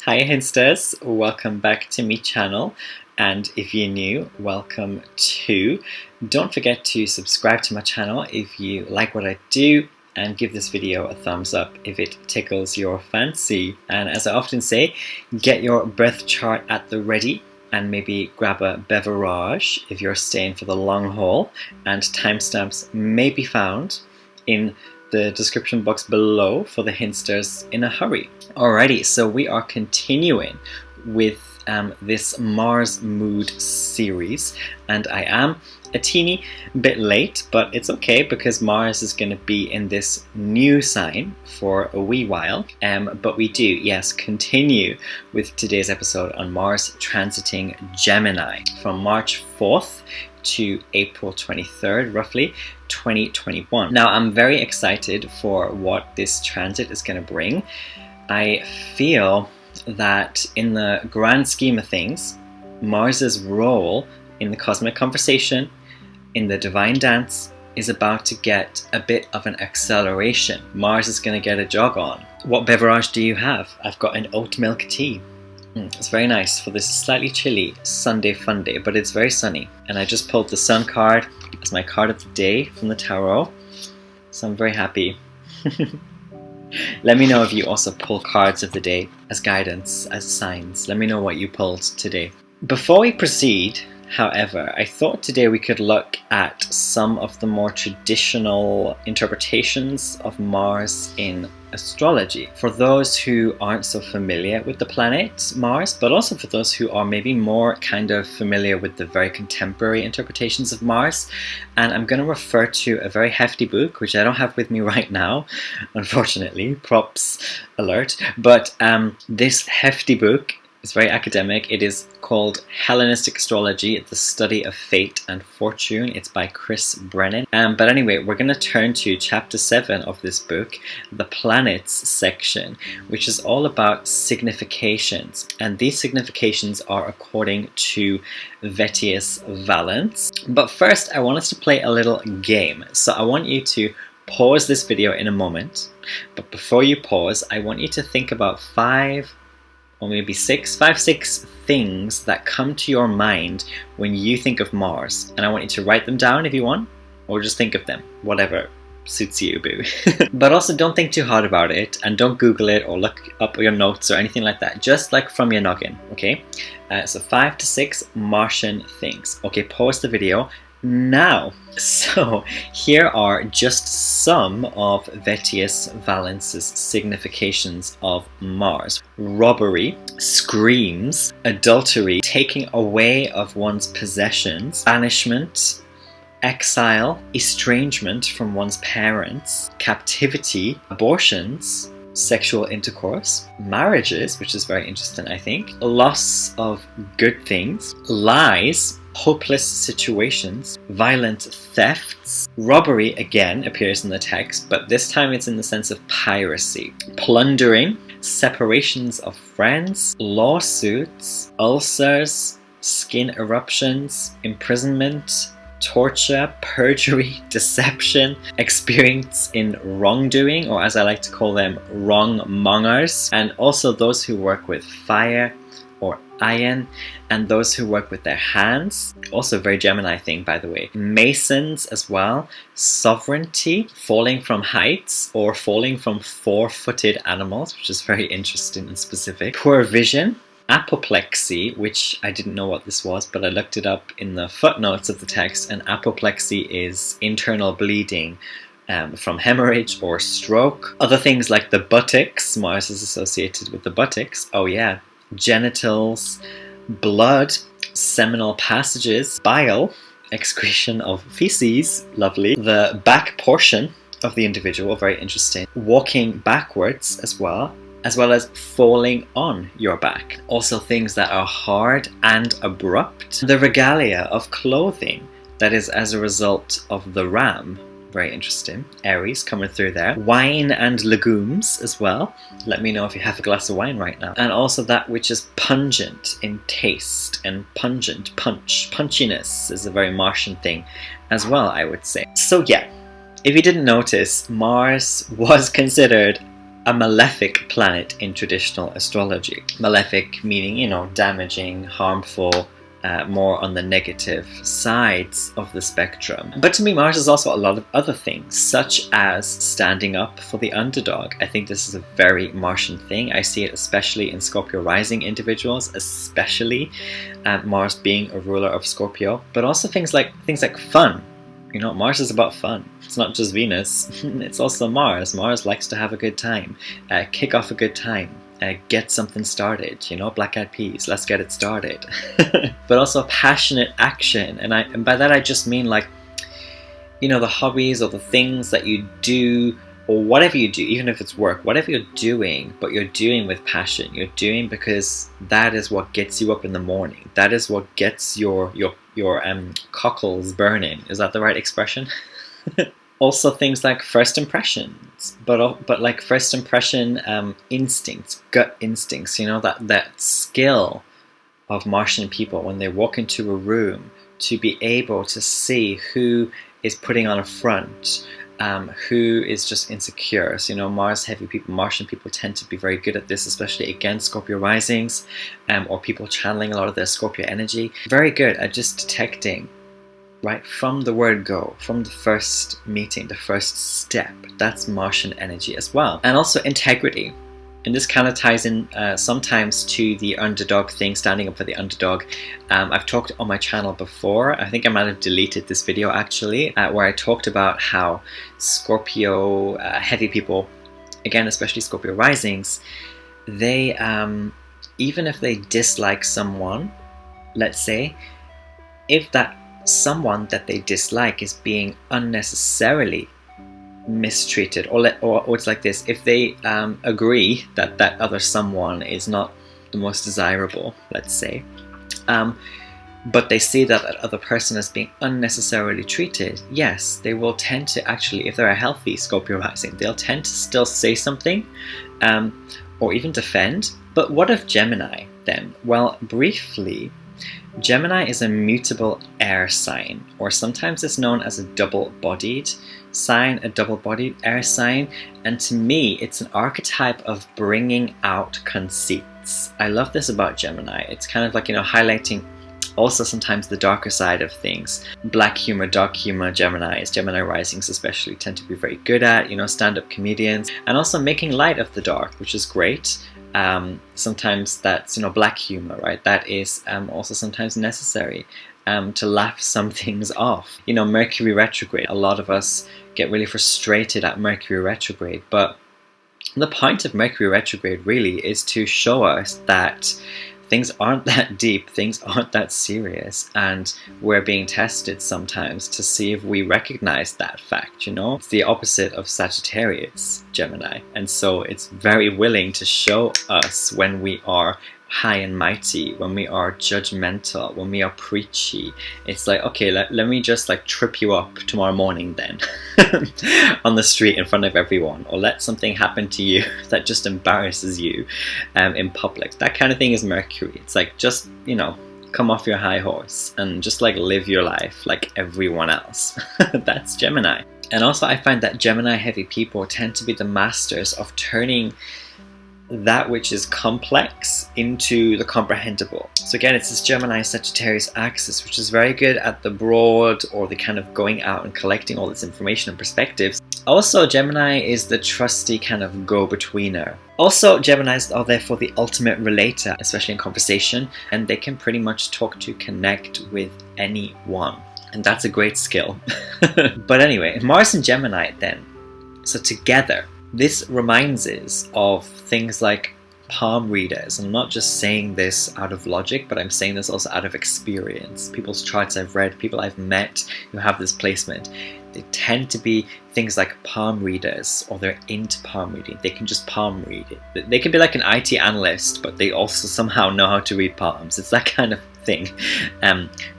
Hi Hinsters, welcome back to my channel, and if you're new, welcome too. Don't forget to subscribe to my channel if you like what I do, and give this video a thumbs up if it tickles your fancy. And as I often say, get your birth chart at the ready and maybe grab a beverage if you're staying for the long haul, and timestamps may be found in the description box below for the Hinsters in a hurry. Alrighty, so we are continuing with this Mars mood series, and I am a teeny bit late, but it's okay because Mars is going to be in this new sign for a wee while. But we do, yes, continue with today's episode on Mars transiting Gemini from March 4th to April 23rd, roughly, 2021. Now, I'm very excited for what this transit is going to bring. I feel that in the grand scheme of things, Mars's role in the cosmic conversation, in the divine dance, is about to get a bit of an acceleration. Mars is going to get a jog on. What beverage do you have? I've got an oat milk tea. It's very nice for this slightly chilly Sunday fun day, but it's very sunny. And I just pulled the sun card as my card of the day from the tarot, so I'm very happy. Let me know if you also pull cards of the day as guidance, as signs. Let me know what you pulled today. Before we proceed, however, I thought today we could look at some of the more traditional interpretations of Mars in astrology. For those who aren't so familiar with the planet Mars, but also for those who are maybe more kind of familiar with the very contemporary interpretations of Mars. And I'm going to refer to a very hefty book, which I don't have with me right now, unfortunately, props alert. But this hefty book, it's very academic. It is called Hellenistic Astrology, the Study of Fate and Fortune. It's by Brennan. But anyway, we're going to turn to chapter 7 of this book, the planets section, which is all about significations. And these significations are according to Vettius Valence. But first, I want us to play a little game. So I want you to pause this video in a moment. But before you pause, I want you to think about five, six things that come to your mind when you think of Mars. And I want you to write them down if you want, or just think of them, whatever suits you, boo. But also don't think too hard about it, and don't Google it or look up your notes or anything like that. Just like from your noggin, okay? So 5 to 6 Martian things. Okay, pause the video now. So here are just some of Vettius Valence's significations of Mars. Robbery, screams, adultery, taking away of one's possessions, banishment, exile, estrangement from one's parents, captivity, abortions, sexual intercourse, marriages, which is very interesting, I think, loss of good things, lies, hopeless situations, violent thefts. Robbery again appears in the text, but this time it's in the sense of piracy. Plundering, separations of friends, lawsuits, ulcers, skin eruptions, imprisonment, torture, perjury, deception, experience in wrongdoing, or as I like to call them, wrongmongers, and also those who work with fire or iron, and those who work with their hands. Also a very Gemini thing, by the way. Masons as well. Sovereignty, falling from heights or falling from 4-footed animals, which is very interesting and specific. Poor vision. Apoplexy, which I didn't know what this was, but I looked it up in the footnotes of the text, and apoplexy is internal bleeding from hemorrhage or stroke. Other things like the buttocks, Mars is associated with the buttocks, oh yeah. Genitals, blood, seminal passages, bile, excretion of feces, lovely. The back portion of the individual, very interesting. Walking backwards as well as falling on your back. Also things that are hard and abrupt. The regalia of clothing that is as a result of the ram. Very interesting. Aries coming through there. Wine and legumes as well. Let me know if you have a glass of wine right now. And also that which is pungent in taste, and pungent, punchiness is a very Martian thing as well, I would say. So yeah, if you didn't notice, Mars was considered a malefic planet in traditional astrology. Malefic meaning, you know, damaging, harmful, more on the negative sides of the spectrum. But to me, Mars is also a lot of other things, such as standing up for the underdog. I think this is a very Martian thing. I see it especially in Scorpio rising individuals, especially Mars being a ruler of Scorpio, but also things like fun. You know, Mars is about fun. It's not just Venus, it's also Mars. Mars likes to have a good time, kick off a good time, get something started, you know, Black Eyed Peas, let's get it started. But also passionate action, and by that I just mean, like, you know, the hobbies or the things that you do, or whatever you do, even if it's work, whatever you're doing, but you're doing with passion. You're doing because that is what gets you up in the morning. That is what gets your cockles burning. Is that the right expression? Also things like first impressions, but like first impression instincts, gut instincts, you know, that skill of Martian people when they walk into a room to be able to see who is putting on a front, who is just insecure. So, you know, Mars heavy people, Martian people tend to be very good at this, especially against Scorpio risings, or people channeling a lot of their Scorpio energy. Very good at just detecting, right, from the word go, from the first meeting, the first step. That's Martian energy as well. And also integrity. And this kind of ties in sometimes to the underdog thing, standing up for the underdog. I've talked on my channel before, I think I might have deleted this video actually, where I talked about how Scorpio heavy people, again especially Scorpio risings, they, even if they dislike someone, let's say, if that someone that they dislike is being unnecessarily mistreated, or it's like this, if they agree that that other someone is not the most desirable, let's say, but they see that that other person is being unnecessarily treated, yes, they will tend to actually, if they're a healthy Scorpio rising, they'll tend to still say something, or even defend. But what of Gemini then? Well, briefly, Gemini is a mutable air sign, or sometimes it's known as a double-bodied sign, a double-bodied air sign, and to me it's an archetype of bringing out conceits. I love this about Gemini. It's kind of like, you know, highlighting also sometimes the darker side of things. Black humor, dark humor, Gemini risings especially tend to be very good at, you know, stand-up comedians, and also making light of the dark, which is great. Sometimes that's, you know, black humor, right? That is also sometimes necessary to laugh some things off. You know, Mercury retrograde, a lot of us get really frustrated at Mercury retrograde, but the point of Mercury retrograde really is to show us that things aren't that deep, things aren't that serious, and we're being tested sometimes to see if we recognize that fact, you know? It's the opposite of Sagittarius, Gemini, and so it's very willing to show us when we are high and mighty, when we are judgmental, when we are preachy. It's like, okay, let me just like trip you up tomorrow morning then on the street in front of everyone, or let something happen to you that just embarrasses you in public. That kind of thing is Mercury. It's like, just, you know, come off your high horse and just like live your life like everyone else. That's Gemini. And also I find that Gemini heavy people tend to be the masters of turning that which is complex into the comprehensible. So again, it's this Gemini Sagittarius axis, which is very good at the broad, or the kind of going out and collecting all this information and perspectives. Also, Gemini is the trusty kind of go-betweener. Also, Geminis are therefore the ultimate relator, especially in conversation, and they can pretty much talk to connect with anyone. And that's a great skill. But anyway, Mars and Gemini then, so together, this reminds us of things like palm readers. And I'm not just saying this out of logic, but I'm saying this also out of experience. People's charts I've read, people I've met who have this placement, they tend to be things like palm readers, or they're into palm reading. They can just palm read it. They can be like an IT analyst, but they also somehow know how to read palms. It's that kind of thing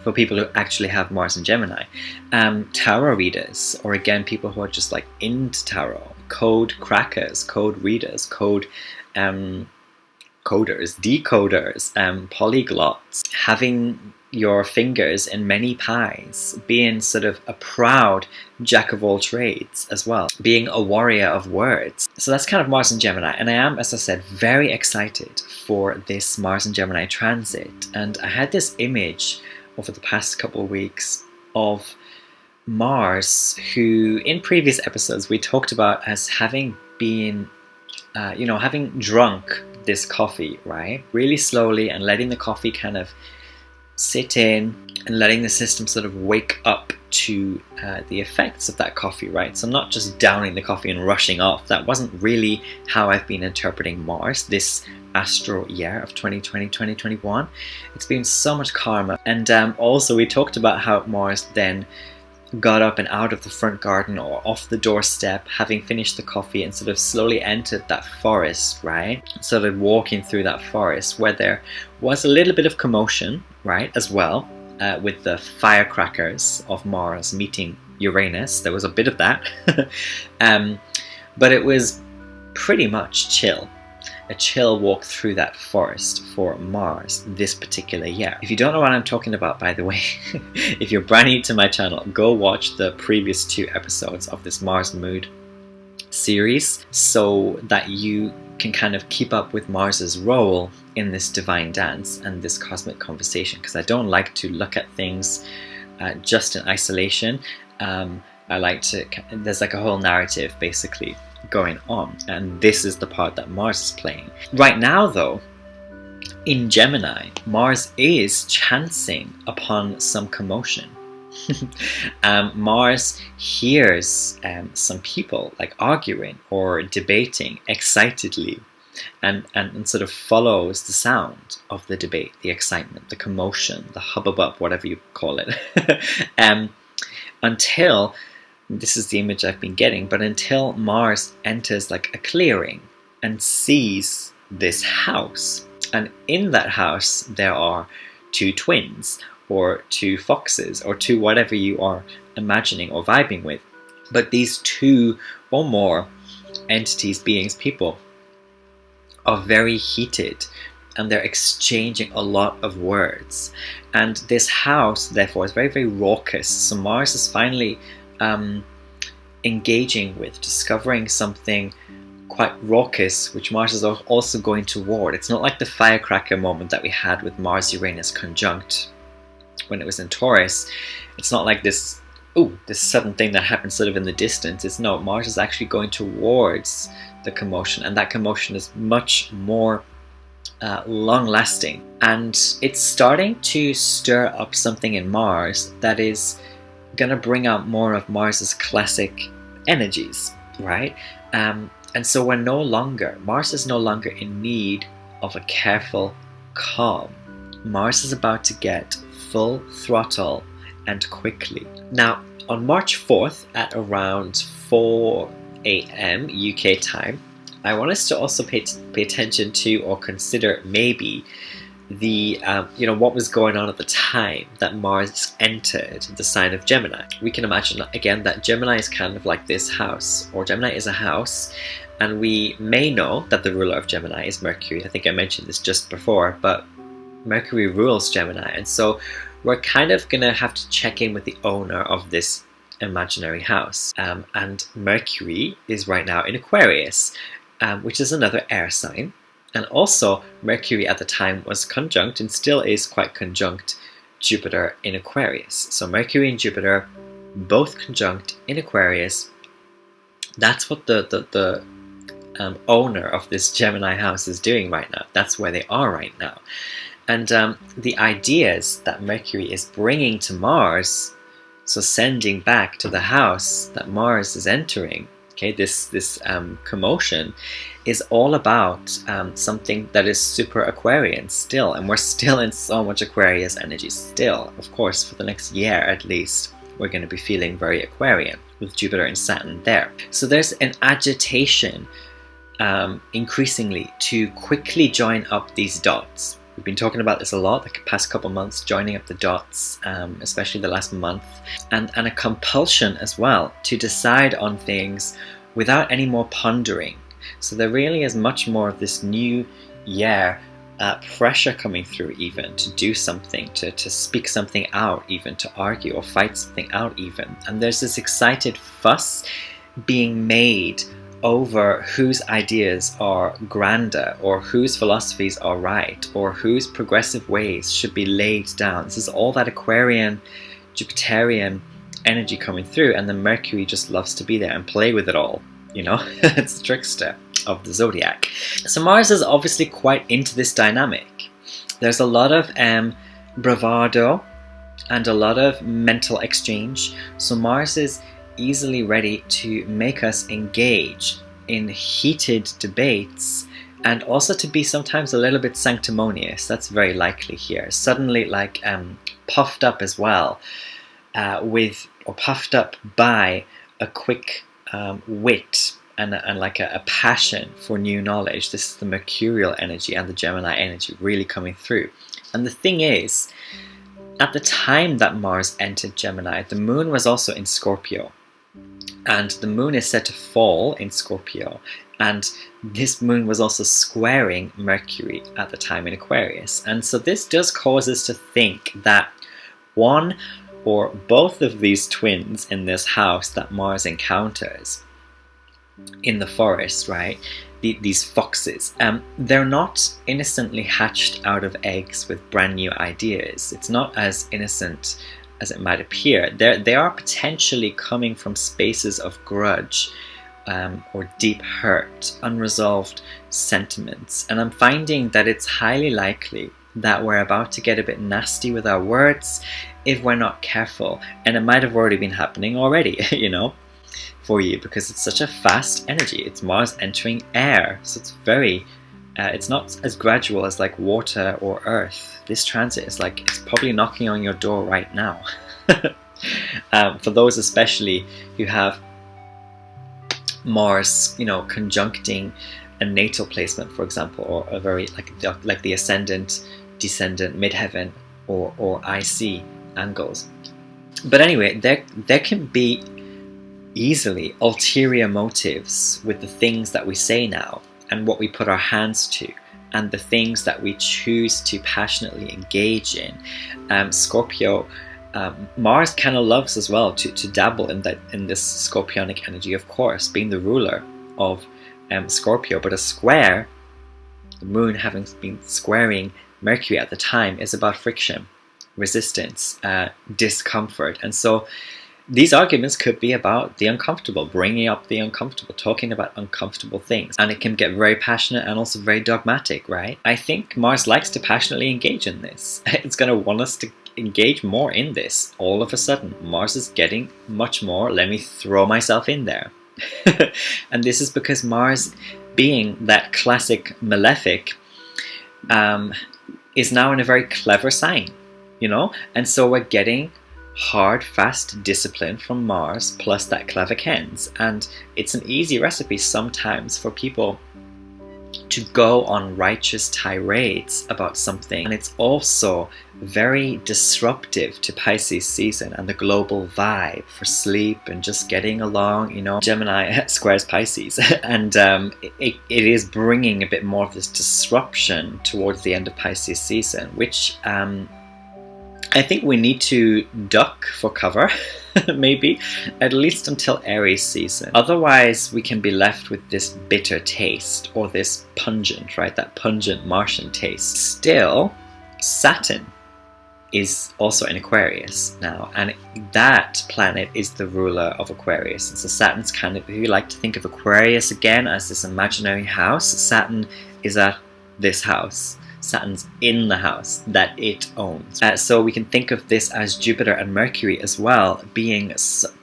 for people who actually have Mars and Gemini. Tarot readers, or again, people who are just like into tarot. Code crackers, code readers, code coders, decoders, polyglots, having, your fingers in many pies, being sort of a proud jack of all trades as well, being a warrior of words. So that's kind of Mars and Gemini, and I am, as I said, very excited for this Mars and Gemini transit. And I had this image over the past couple of weeks of Mars, who in previous episodes we talked about as having been, having drunk this coffee, right? Really slowly, and letting the coffee kind of sit in and letting the system sort of wake up to the effects of that coffee, right? So I'm not just downing the coffee and rushing off. That wasn't really how I've been interpreting Mars this astro year of 2020-2021. It's been so much calmer. And also we talked about how Mars then got up and out of the front garden or off the doorstep, having finished the coffee, and sort of slowly entered that forest, right? Sort of walking through that forest where there was a little bit of commotion, right, as well, with the firecrackers of Mars meeting Uranus. There was a bit of that. But it was pretty much chill. A chill walk through that forest for Mars this particular year. If you don't know what I'm talking about, by the way, if you're brand new to my channel, go watch the previous 2 episodes of this Mars Mood series so that you can kind of keep up with Mars's role in this divine dance and this cosmic conversation, because I don't like to look at things just in isolation. I like to, there's like a whole narrative basically going on, and this is the part that Mars is playing. Right now though, in Gemini, Mars is chancing upon some commotion. Mars hears some people like arguing or debating excitedly, and sort of follows the sound of the debate, the excitement, the commotion, the hubbub, whatever you call it, until, this is the image I've been getting, but until Mars enters like a clearing and sees this house. And in that house there are 2 twins, or 2 foxes, or 2 whatever you are imagining or vibing with. But these 2 or more entities, beings, people are very heated, and they're exchanging a lot of words. And this house therefore is very, very raucous. So Mars is finally engaging with, discovering something quite raucous, which Mars is also going toward. It's not like the firecracker moment that we had with Mars-Uranus conjunct when it was in Taurus. It's not like this sudden thing that happens sort of in the distance. It's no, Mars is actually going towards the commotion, and that commotion is much more long-lasting. And it's starting to stir up something in Mars that is gonna bring out more of Mars's classic energies, right? And so Mars is no longer in need of a careful calm. Mars is about to get full throttle and quickly. Now, on March 4th at around 4 AM UK time, I want us to also pay attention to, or consider maybe, the what was going on at the time that Mars entered the sign of Gemini. We can imagine again that Gemini is kind of like this house, or Gemini is a house, and we may know that the ruler of Gemini is Mercury. I think I mentioned this just before, but Mercury rules Gemini, and so we're kind of gonna have to check in with the owner of this imaginary house. And Mercury is right now in Aquarius, which is another air sign. And also, Mercury at the time was conjunct, and still is quite conjunct, Jupiter in Aquarius. So Mercury and Jupiter, both conjunct in Aquarius. That's what the owner of this Gemini house is doing right now. That's where they are right now. And the ideas that Mercury is bringing to Mars, so sending back to the house that Mars is entering, okay, this commotion, is all about something that is super Aquarian still, and we're still in so much Aquarius energy still. Of course, for the next year at least, we're going to be feeling very Aquarian with Jupiter and Saturn there. So there's an agitation increasingly to quickly join up these dots. We've been talking about this a lot the past couple months, joining up the dots, especially the last month, and a compulsion as well to decide on things without any more pondering. So there really is much more of this new year pressure coming through, even to do something, to speak something out, even to argue or fight something out even. And there's this excited fuss being made over whose ideas are grander, or whose philosophies are right, or whose progressive ways should be laid down. This is all that Aquarian, Jupiterian energy coming through, and the Mercury just loves to be there and play with it all, you know. It's the trickster of the zodiac. So Mars is obviously quite into this dynamic. There's a lot of bravado and a lot of mental exchange. So Mars is easily ready to make us engage in heated debates, and also to be sometimes a little bit sanctimonious. That's very likely here. Suddenly like puffed up as well, puffed up by a quick wit and like a passion for new knowledge. This is the Mercurial energy and the Gemini energy really coming through. And the thing is, at the time that Mars entered Gemini, the moon was also in Scorpio. And the moon is said to fall in Scorpio. And this moon was also squaring Mercury at the time in Aquarius. And so this does cause us to think that one or both of these twins in this house that Mars encounters in the forest, right? These foxes, they're not innocently hatched out of eggs with brand new ideas. It's not as innocent as it might appear. They are potentially coming from spaces of grudge or deep hurt, unresolved sentiments. And I'm finding that it's highly likely that we're about to get a bit nasty with our words if we're not careful. And it might have already been happening already, you know, for you, because it's such a fast energy. It's Mars entering air, so it's very it's not as gradual as like water or earth. This transit is like, it's probably knocking on your door right now. For those especially who have Mars, you know, conjuncting a natal placement, for example, or a very like the ascendant, descendant, midheaven, or IC angles. But anyway, there can be easily ulterior motives with the things that we say now, and what we put our hands to, and the things that we choose to passionately engage in. Scorpio, Mars kind of loves as well to dabble in this scorpionic energy, of course, being the ruler of Scorpio. But a square, the moon having been squaring Mercury at the time, is about friction, resistance, discomfort. And so these arguments could be about the uncomfortable, bringing up the uncomfortable, talking about uncomfortable things. And it can get very passionate and also very dogmatic, right? I think Mars likes to passionately engage in this. It's going to want us to engage more in this. All of a sudden, Mars is getting much more, let me throw myself in there. And this is because Mars, being that classic malefic, is now in a very clever sign, you know? And so we're getting hard, fast discipline from Mars, plus that clever-kens. And it's an easy recipe sometimes for people to go on righteous tirades about something. And it's also very disruptive to Pisces season and the global vibe for sleep and just getting along, you know. Gemini squares Pisces, and it is bringing a bit more of this disruption towards the end of Pisces season, which I think we need to duck for cover, maybe, at least until Aries season. Otherwise, we can be left with this bitter taste, or this pungent, right, that pungent Martian taste. Still, Saturn is also in Aquarius now, and that planet is the ruler of Aquarius. And so Saturn's kind of, if you like to think of Aquarius again as this imaginary house, Saturn is at this house. Saturn's in the house that it owns. So we can think of this as Jupiter and Mercury as well, being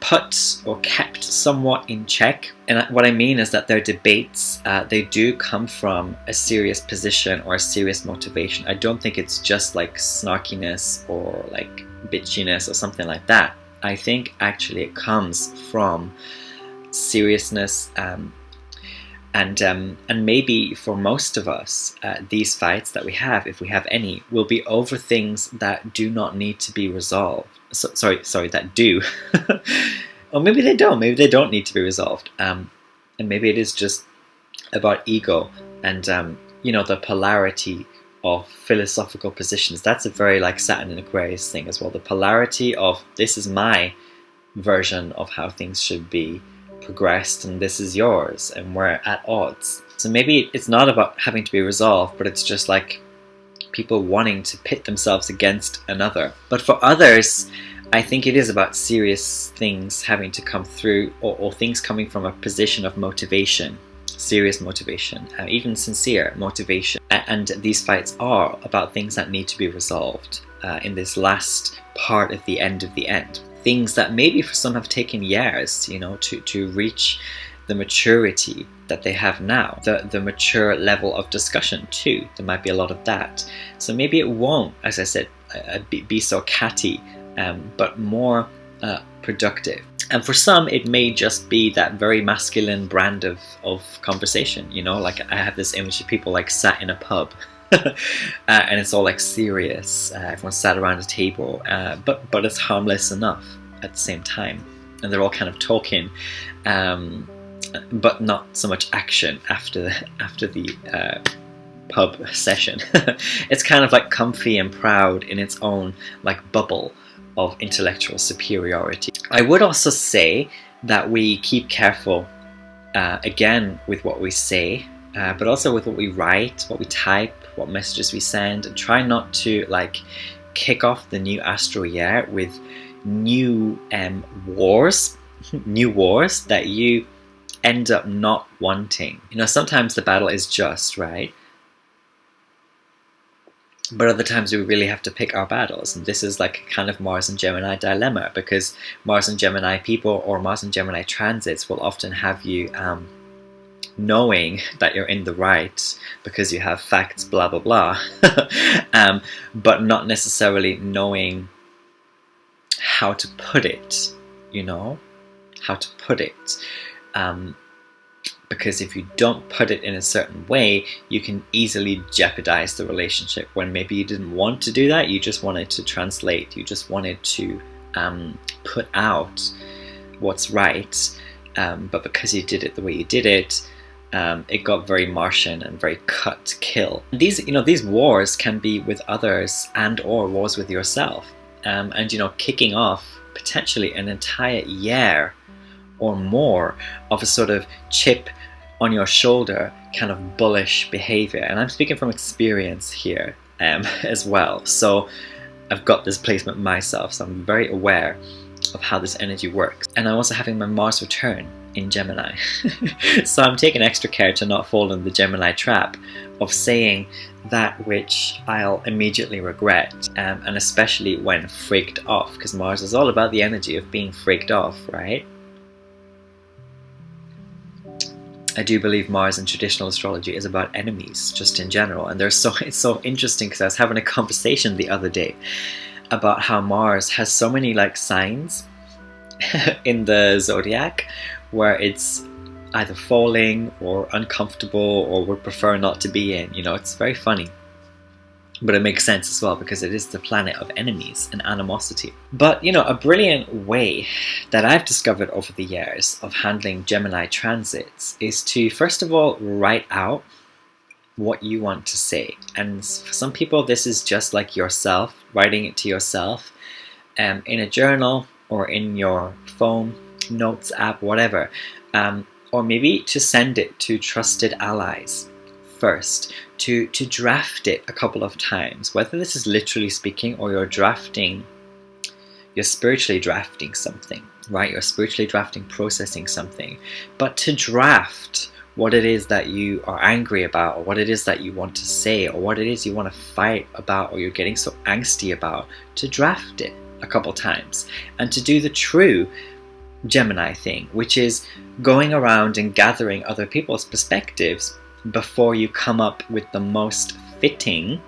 put or kept somewhat in check. And what I mean is that their debates, they do come from a serious position or a serious motivation. I don't think it's just like snarkiness or like bitchiness or something like that. I think actually it comes from seriousness, and maybe for most of us, these fights that we have, if we have any, will be over things that do not need to be resolved. Sorry, that do. Or maybe they don't. Maybe they don't need to be resolved. And maybe it is just about ego and, you know, the polarity of philosophical positions. That's a very like Saturn and Aquarius thing as well. The polarity of this is my version of how things should be progressed and this is yours and we're at odds. So maybe it's not about having to be resolved, but it's just like people wanting to pit themselves against another. But for others, I think it is about serious things having to come through, or things coming from a position of motivation, serious motivation, even sincere motivation. And these fights are about things that need to be resolved in this last part at the end of the end. Things that maybe for some have taken years, you know, to reach the maturity that they have now, the mature level of discussion too. There might be a lot of that. So maybe it won't, as I said, be so catty, but more productive. And for some, it may just be that very masculine brand of conversation, you know, like I have this image of people like sat in a pub and it's all like serious, everyone sat around a table, but it's harmless enough at the same time. And they're all kind of talking, but not so much action after the pub session. It's kind of like comfy and proud in its own like bubble of intellectual superiority. I would also say that we keep careful again with what we say, but also with what we write, what we type, what messages we send, and try not to like kick off the new astral year with new wars that you end up not wanting. You know, sometimes the battle is just, right? But other times we really have to pick our battles, and this is like kind of Mars and Gemini dilemma, because Mars and Gemini people or Mars and Gemini transits will often have you knowing that you're in the right because you have facts, blah blah blah, but not necessarily knowing how to put it, you know, how to put it. Because if you don't put it in a certain way, you can easily jeopardize the relationship when maybe you didn't want to do that. You just wanted to translate. You just wanted to put out what's right. But because you did it the way you did it, it got very Martian and very cut, kill. These, you know, these wars can be with others and/or wars with yourself. And you know, kicking off potentially an entire year or more of a sort of chip on your shoulder kind of bullish behavior. And I'm speaking from experience here as well. So I've got this placement myself, so I'm very aware of how this energy works. And I'm also having my Mars return in Gemini. So I'm taking extra care to not fall in the Gemini trap of saying that which I'll immediately regret, and especially when freaked off, because Mars is all about the energy of being freaked off, right? I do believe Mars in traditional astrology is about enemies, just in general. And it's so interesting, because I was having a conversation the other day about how Mars has so many like signs in the zodiac where it's either falling or uncomfortable or would prefer not to be in. You know, it's very funny. But it makes sense as well, because it is the planet of enemies and animosity. But, you know, a brilliant way that I've discovered over the years of handling Gemini transits is to, first of all, write out what you want to say. And for some people, this is just like yourself, writing it to yourself in a journal or in your phone, notes app, whatever. Or maybe to send it to trusted allies first, to draft it a couple of times, whether this is literally speaking or you're spiritually drafting something, right? You're spiritually drafting, processing something. But to draft what it is that you are angry about, or what it is that you want to say, or what it is you want to fight about, or you're getting so angsty about, to draft it a couple times. And to do the true Gemini thing, which is going around and gathering other people's perspectives before you come up with the most fitting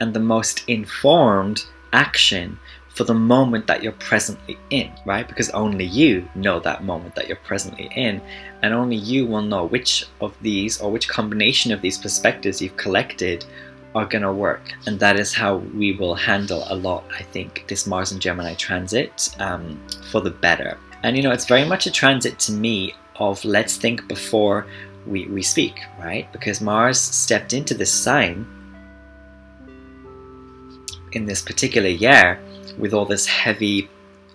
and the most informed action for the moment that you're presently in, right? Because only you know that moment that you're presently in, and only you will know which of these, or which combination of these perspectives you've collected are gonna work. And that is how we will handle a lot, I think, this Mars and Gemini transit for the better. And you know, it's very much a transit to me of let's think before we speak, right? Because Mars stepped into this sign in this particular year, with all this heavy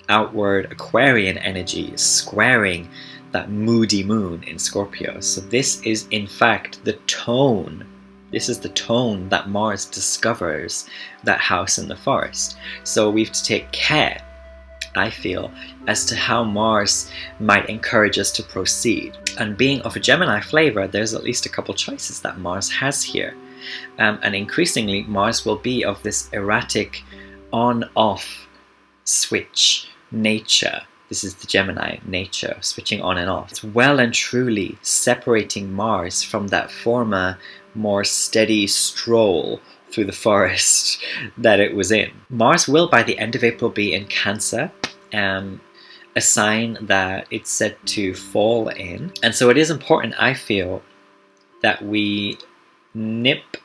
outward Aquarian energy squaring that moody moon in Scorpio. So this is in fact the tone. This is the tone that Mars discovers that house in the forest. So we have to take care, I feel, as to how Mars might encourage us to proceed. And being of a Gemini flavor, there's at least a couple choices that Mars has here. And increasingly, Mars will be of this erratic on-off switch nature. This is the Gemini nature, switching on and off. It's well and truly separating Mars from that former, more steady stroll through the forest that it was in. Mars will, by the end of April, be in Cancer, a sign that it's said to fall in. And so it is important, I feel, that we nip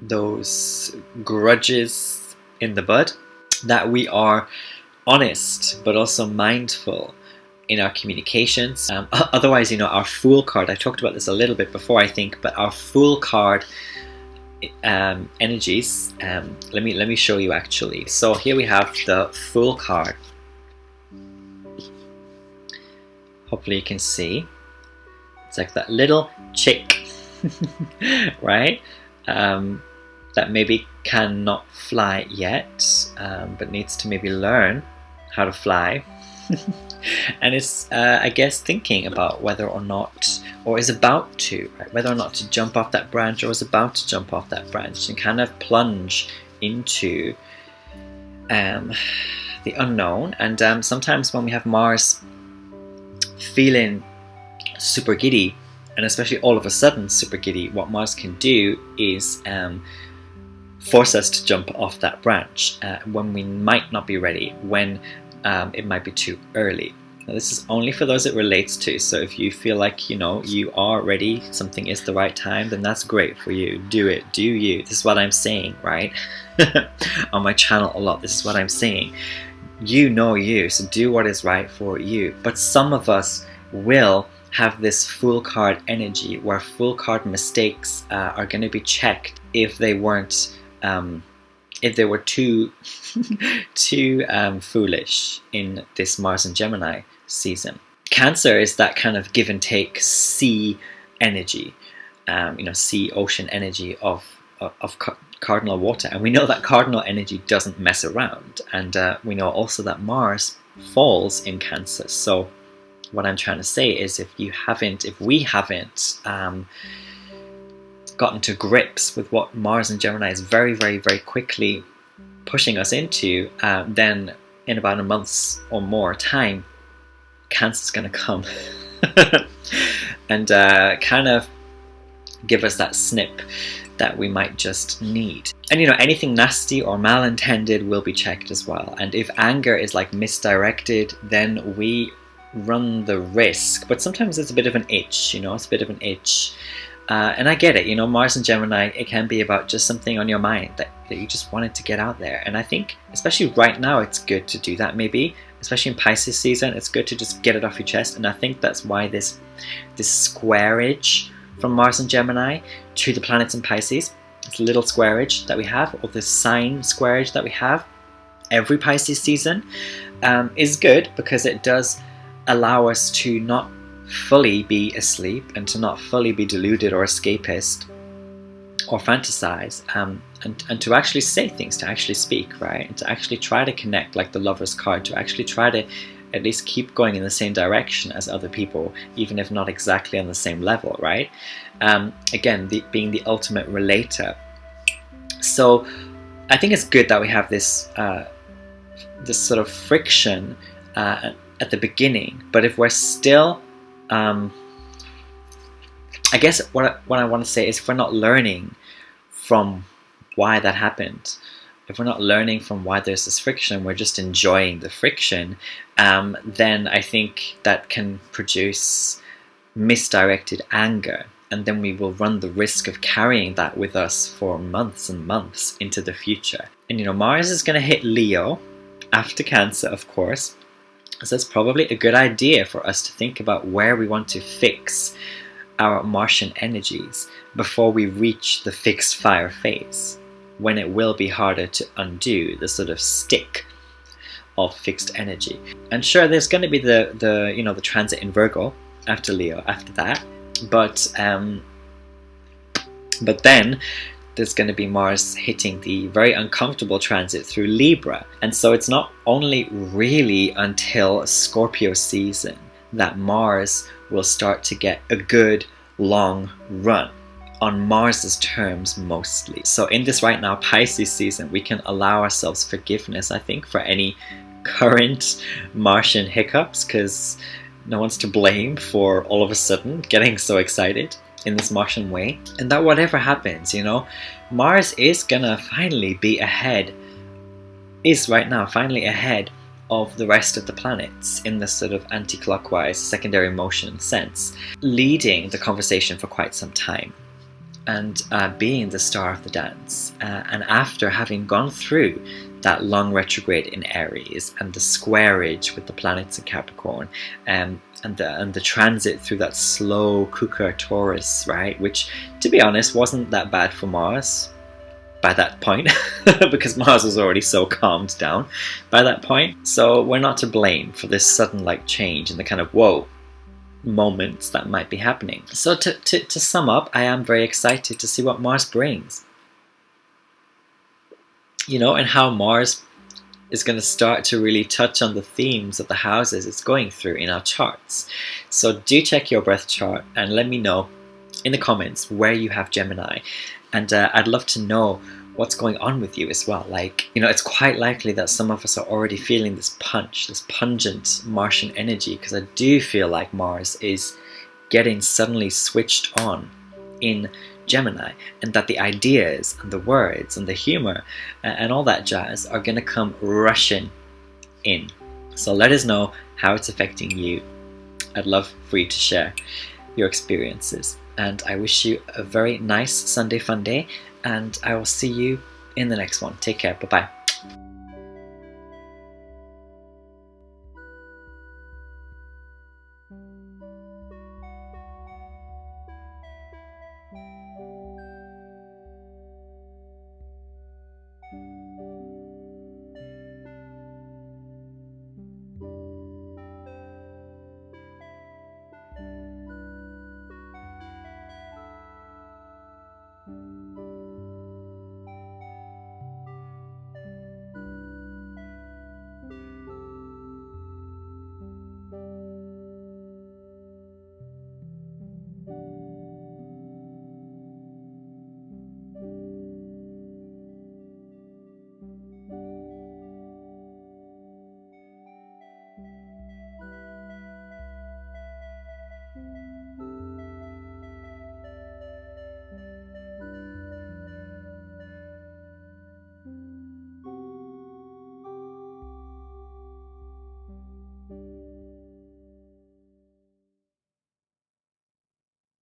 those grudges in the bud, that we are honest but also mindful in our communications. Otherwise, you know, our Fool card, I talked about this a little bit before, I think, but our Fool card energies, let me show you actually. So here we have the Fool card. Hopefully you can see. It's like that little chick, right? That maybe cannot fly yet, but needs to maybe learn how to fly. And it's, I guess, thinking about whether or not, or is about to, right? Whether or not to jump off that branch, or is about to jump off that branch and kind of plunge into the unknown. And sometimes when we have Mars feeling super giddy, and especially all of a sudden super giddy, what Mars can do is force us to jump off that branch when we might not be ready, when it might be too early. Now, this is only for those it relates to, so if you feel like, you know, you are ready, something is the right time, then that's great for you. Do it, do you. This is what I'm saying, right? On my channel a lot, this is what I'm saying. You know you, so do what is right for you. But some of us will have this Fool card energy, where Fool card mistakes are going to be checked if they weren't, if they were too foolish in this Mars and Gemini season. Cancer is that kind of give and take sea energy, you know, sea ocean energy of cardinal water, and we know that cardinal energy doesn't mess around, and we know also that Mars falls in Cancer. So what I'm trying to say is, if we haven't gotten to grips with what Mars and Gemini is very, very, very quickly pushing us into, then in about a month's or more time, Cancer's going to come and kind of give us that snip that we might just need. And you know, anything nasty or malintended will be checked as well. And if anger is like misdirected, then we run the risk. But sometimes it's a bit of an itch, you know, it's a bit of an itch. And I get it, you know, Mars and Gemini, it can be about just something on your mind that you just wanted to get out there. And I think, especially right now, it's good to do that maybe. Especially in Pisces season, it's good to just get it off your chest. And I think that's why this squarage from Mars and Gemini to the planets in Pisces, this little squarage that we have, or this sign squarage that we have every Pisces season, is good, because it does allow us to not fully be asleep and to not fully be deluded or escapist or fantasize, and to actually say things, to actually speak, right? And to actually try to connect, like the Lover's card, to actually try to at least keep going in the same direction as other people, even if not exactly on the same level, right? Again, being the ultimate relator. So I think it's good that we have this this sort of friction at the beginning. But if we're still, I guess what I want to say is, if we're not learning from why that happened, if we're not learning from why there's this friction, we're just enjoying the friction, then I think that can produce misdirected anger. And then we will run the risk of carrying that with us for months and months into the future. And you know, Mars is going to hit Leo after Cancer, of course. So it's probably a good idea for us to think about where we want to fix our Martian energies before we reach the fixed fire phase. when it will be harder to undo the sort of stick of fixed energy. And sure, there's going to be the transit in Virgo after Leo after that, but then there's going to be Mars hitting the very uncomfortable transit through Libra. And so it's not only really until Scorpio season that Mars will start to get a good long run on Mars's terms mostly. So in this right now Pisces season, we can allow ourselves forgiveness, I think, for any current Martian hiccups, because no one's to blame for all of a sudden getting so excited in this Martian way. And that whatever happens, Mars is gonna finally be ahead, is right now finally ahead of the rest of the planets in this sort of anti-clockwise secondary motion sense, leading the conversation for quite some time, and being the star of the dance. And after having gone through that long retrograde in Aries and the squareage with the planets in Capricorn, and the transit through that slow Kuka Taurus, right, which to be honest wasn't that bad for Mars by that point, because Mars was already so calmed down by that point. So we're not to blame for this sudden change and the kind of whoa moments that might be happening. So to sum up, I am very excited to see what Mars brings, and how Mars is going to start to really touch on the themes of the houses it's going through in our charts. So do check your birth chart and let me know in the comments where you have Gemini, and I'd love to know what's going on with you as well. It's quite likely that some of us are already feeling this punch, this pungent Martian energy, because I do feel like Mars is getting suddenly switched on in Gemini, and that the ideas and the words and the humor and all that jazz are going to come rushing in. So let us know how it's affecting you. I'd love for you to share your experiences, and I wish you a very nice Sunday fun day, and I will see you in the next one. Take care. Bye-bye.